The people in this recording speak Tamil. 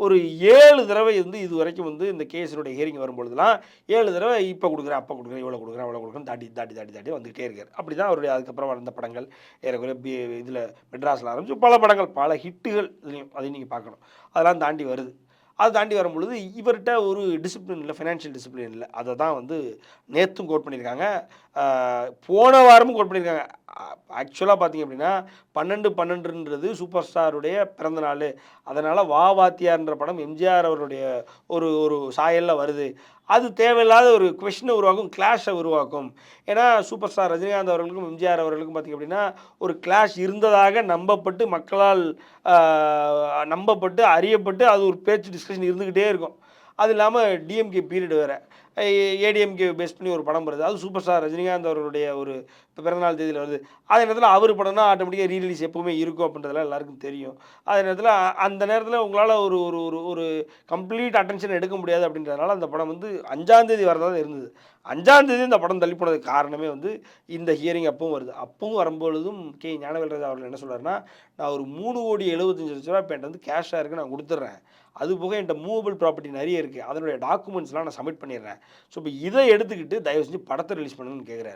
ஒரு 7 தடவை இது வரைக்கும் இந்த கேஸினுடைய ஹியரிங் வரும்பொழுதுலாம் 7 தடவை இப்போ கொடுக்குறேன், அப்போ கொடுக்குறேன், இவ்வளோ கொடுக்குறேன், அவ்வளோ கொடுக்குறேன் தாண்டி தாண்டி தாண்டி தாண்டி வந்துகிட்டே இருக்காரு. அப்படி தான் அவருடைய அதுக்கப்புறம் வந்த படங்கள் ஏறக்குறைய இதில் மெட்ராஸில் ஆரம்பிச்சு பல படங்கள், பல ஹிட்டுகள் இதுலையும் அதையும் நீங்கள் பார்க்கணும். அதெல்லாம் தாண்டி வருது. அது தாண்டி வரும்பொழுது இவர்கிட்ட ஒரு டிசிப்ளின் இல்லை, ஃபினான்ஷியல் டிசிப்ளின் இல்லை. அதை தான் நேற்றும் கோட் பண்ணியிருக்காங்க, போன வாரமும் கோட் பண்ணியிருக்காங்க. ஆக்சுவலாக பார்த்தீங்க அப்படின்னா 12/12ன்றது சூப்பர் ஸ்டாருடைய பிறந்த நாள், அதனால் வா வாத்தியார்ன்ற படம் எம்ஜிஆர் அவருடைய ஒரு ஒரு சாயலில் வருது. அது தேவையில்லாத ஒரு கொஷினை உருவாக்கும், கிளாஷை உருவாக்கும். ஏன்னா சூப்பர் ஸ்டார் ரஜினிகாந்த் அவர்களுக்கும் எம்ஜிஆர் அவர்களுக்கும் பார்த்திங்க அப்படின்னா ஒரு கிளாஷ் இருந்ததாக நம்பப்பட்டு மக்களால் நம்பப்பட்டு அறியப்பட்டு அது ஒரு பேச்சு டிஸ்கஷன் இருந்துக்கிட்டே இருக்கும். அது இல்லாமல் டிஎம்கே பீரியட் வேறு, ஏடிஎம்கே பேஸ் பண்ணி ஒரு படம் வருது, அது சூப்பர் ஸ்டார் ரஜினிகாந்த் அவர்களுடைய ஒரு பிறந்தநாள் தேதியில் வருது. அதே நேரத்தில் அவர் படம்னா ஆட்டோமேட்டிக்காக ரீரிலீஸ் எப்போவுமே இருக்கும் அப்படின்றதெல்லாம் எல்லாருக்கும் தெரியும். அதே நேரத்தில் அந்த நேரத்தில் உங்களால் ஒரு ஒரு ஒரு ஒரு கம்ப்ளீட் அட்டென்ஷன் எடுக்க முடியாது அப்படின்றதுனால அந்த படம் 5ஆம் தேதி வரதா இருந்தது. 5ஆம் தேதி இந்த படம் தள்ளி போனதுக்கு காரணமே இந்த ஹியரிங் அப்பவும் வருது. அப்பவும் வரும்பொழுதும் ஞானவேல்ராஜ் அவர்கள் என்ன சொல்கிறாருன்னா, நான் ஒரு 3,75,00,000 இப்போ என்கிட்ட கேஷாக இருக்குது, நான் கொடுத்துட்றேன். அது போக என்கிட்ட மூவபிள் ப்ராப்பர்ட்டி நிறைய இருக்குது, அதனுடைய டாக்குமெண்ட்ஸ்லாம் நான் சப்மிட் பண்ணிடுறேன். ஸோ இப்போ இதை எடுத்துக்கிட்டு தயவு செஞ்சு படத்தை ரிலீஸ் பண்ணுங்கன்னு கேட்குறாரு.